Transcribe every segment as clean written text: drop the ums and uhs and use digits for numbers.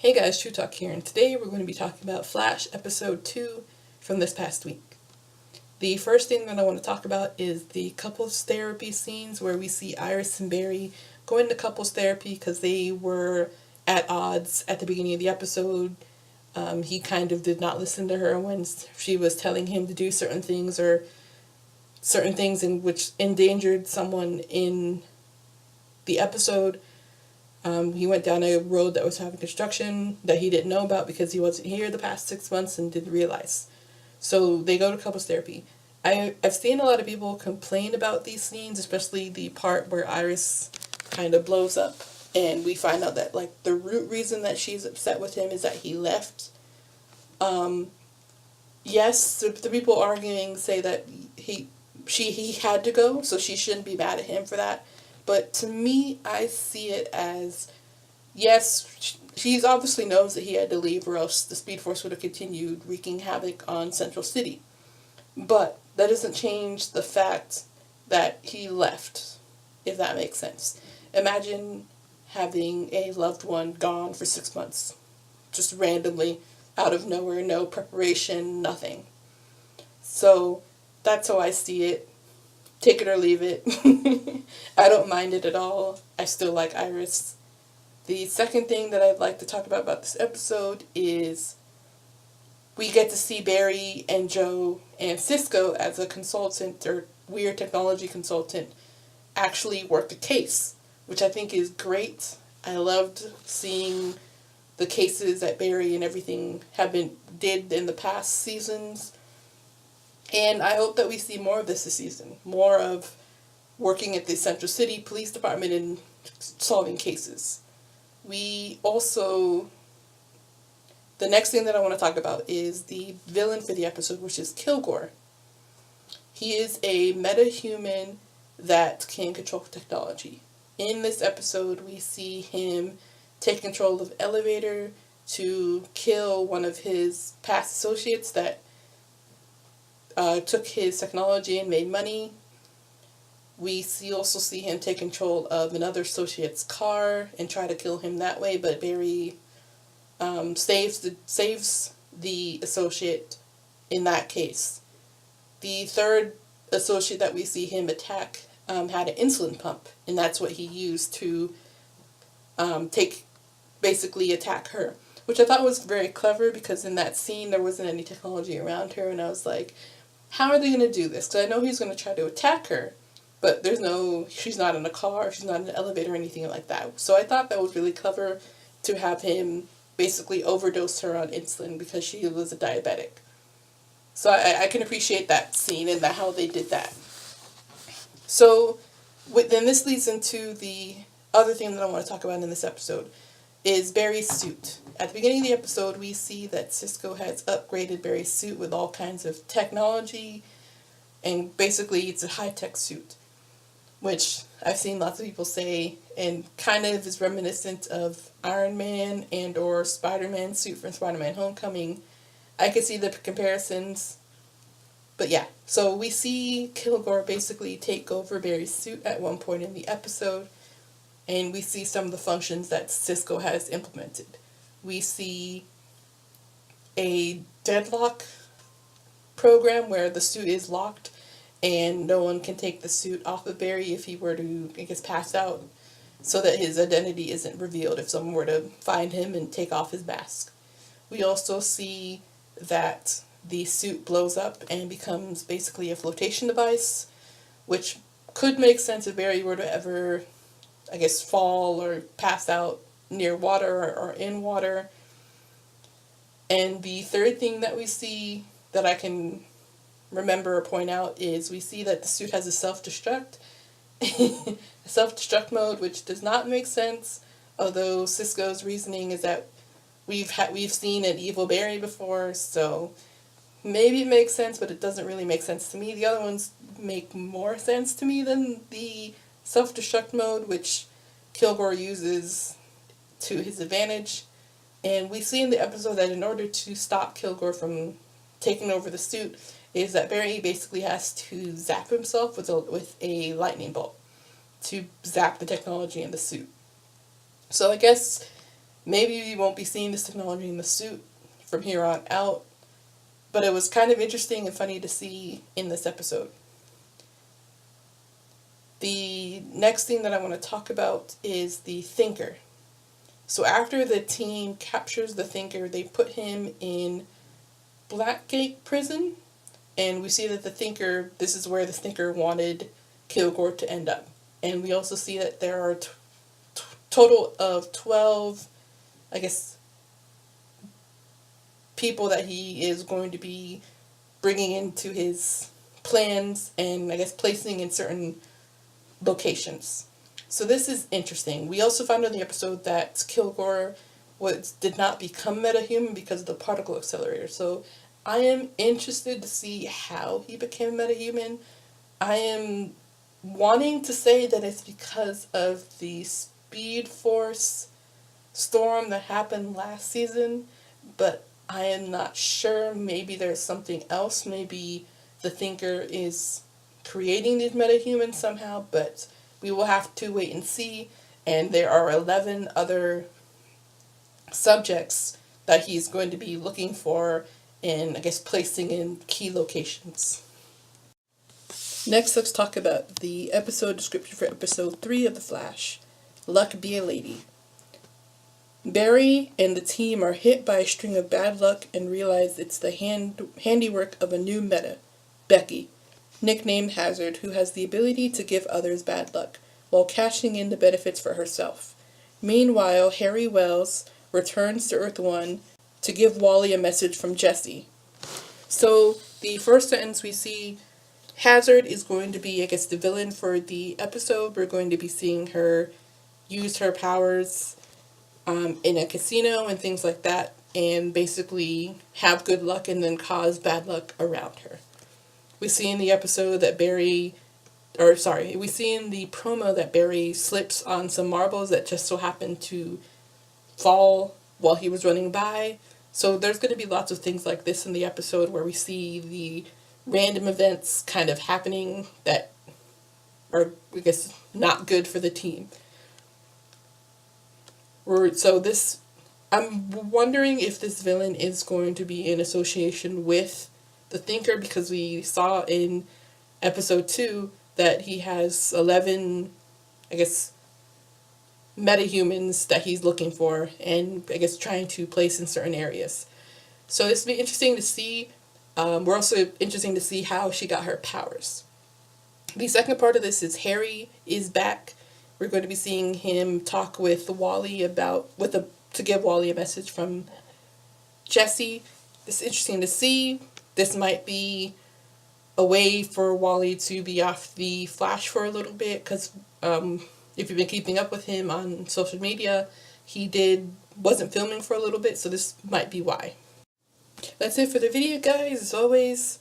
Hey guys, Truetalk here, and today we're going to be talking about Flash episode 2 from this past week. The first thing that I want to talk about is the couples therapy scenes where we see Iris and Barry going to couples therapy because they were at odds at the beginning of the episode. He kind of did not listen to her when she was telling him to do certain things or certain things in which endangered someone in the episode. He went down a road that was having construction that he didn't know about because he wasn't here the past 6 months and didn't realize. So they go to couples therapy. I've seen a lot of people complain about these scenes, especially the part where Iris kind of blows up and we find out that like the root reason that she's upset with him is that he left. Yes, the people arguing say that he had to go, so she shouldn't be mad at him for that. But to me, I see it as, yes, she obviously knows that he had to leave or else the Speed Force would have continued wreaking havoc on Central City. But that doesn't change the fact that he left, if that makes sense. Imagine having a loved one gone for 6 months, just randomly, out of nowhere, no preparation, nothing. So that's how I see it. Take it or leave it. I don't mind it at all. I still like Iris. The second thing that I'd like to talk about this episode is we get to see Barry and Joe and Cisco as a consultant or weird technology consultant actually work a case, which I think is great. I loved seeing the cases that Barry and everything did in the past seasons. And I hope that we see more of this season. More of working at the Central City Police Department and solving cases. We also... The next thing that I want to talk about is the villain for the episode, which is Kilgore. He is a meta-human that can control technology. In this episode, we see him take control of Elevator to kill one of his past associates that took his technology and made money. We also see him take control of another associate's car and try to kill him that way, but Barry saves the associate in that case. The third associate that we see him attack had an insulin pump, and that's what he used to basically attack her, which I thought was very clever because in that scene there wasn't any technology around her, and I was like, how are they going to do this? Because I know he's going to try to attack her, but she's not in a car, she's not in an elevator or anything like that. So I thought that was really clever to have him basically overdose her on insulin because she was a diabetic. So I can appreciate that scene and how they did that. So then this leads into the other thing that I want to talk about in this episode is Barry's suit. At the beginning of the episode, we see that Cisco has upgraded Barry's suit with all kinds of technology, and basically it's a high-tech suit, which I've seen lots of people say, and kind of is reminiscent of Iron Man and or Spider-Man's suit from Spider-Man Homecoming. I could see the comparisons, but yeah. So we see Kilgore basically take over Barry's suit at one point in the episode, and we see some of the functions that Cisco has implemented. We see a deadlock program where the suit is locked and no one can take the suit off of Barry if he were to, I guess, pass out, so that his identity isn't revealed if someone were to find him and take off his mask. We also see that the suit blows up and becomes basically a flotation device, which could make sense if Barry were to ever, I guess, fall or pass out near water or in water. And the third thing that we see that I can remember or point out is we see that the suit has a self-destruct mode, which does not make sense, although Cisco's reasoning is that we've seen an evil Barry before, so maybe it makes sense, but it doesn't really make sense to me. The other ones make more sense to me than the self-destruct mode, which Kilgore uses to his advantage. And we see in the episode that in order to stop Kilgore from taking over the suit is that Barry basically has to zap himself with a lightning bolt to zap the technology in the suit. So I guess maybe we won't be seeing this technology in the suit from here on out, but it was kind of interesting and funny to see in this episode. The next thing that I want to talk about is the Thinker. So after the team captures the Thinker, they put him in Blackgate prison, and we see that the Thinker, this is where the Thinker wanted Kilgore to end up. And we also see that there are total of 12, I guess, people that he is going to be bringing into his plans and I guess placing in certain locations. So this is interesting. We also found in the episode that Kilgore did not become metahuman because of the particle accelerator. So I am interested to see how he became metahuman. I am wanting to say that it's because of the Speed Force storm that happened last season, but I am not sure. Maybe there's something else. Maybe the Thinker is creating these metahumans somehow, but we will have to wait and see. And there are 11 other subjects that he's going to be looking for and I guess placing in key locations. Next, let's talk about the episode description for episode 3 of The Flash, Luck Be a Lady. Barry and the team are hit by a string of bad luck and realize it's the handiwork of a new meta, Becky, nicknamed Hazard, who has the ability to give others bad luck, while cashing in the benefits for herself. Meanwhile, Harry Wells returns to Earth-1 to give Wally a message from Jesse. So, the first sentence we see, Hazard is going to be, I guess, the villain for the episode. We're going to be seeing her use her powers in a casino and things like that, and basically have good luck and then cause bad luck around her. We see in the episode that we see in the promo that Barry slips on some marbles that just so happened to fall while he was running by. So there's going to be lots of things like this in the episode where we see the random events kind of happening that are, I guess, not good for the team. I'm wondering if this villain is going to be in association with the Thinker, because we saw in episode 2 that he has 11, I guess, metahumans that he's looking for and I guess trying to place in certain areas. So this will be interesting to see. We're also interesting to see how she got her powers. The second part of this is Harry is back. We're going to be seeing him talk with Wally to give Wally a message from Jesse. It's interesting to see. This might be a way for Wally to be off the Flash for a little bit, because if you've been keeping up with him on social media, he wasn't filming for a little bit, so this might be why. That's it for the video, guys. As always,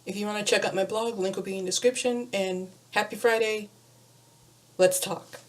if you want to check out my blog, link will be in the description, and happy Friday. Let's talk.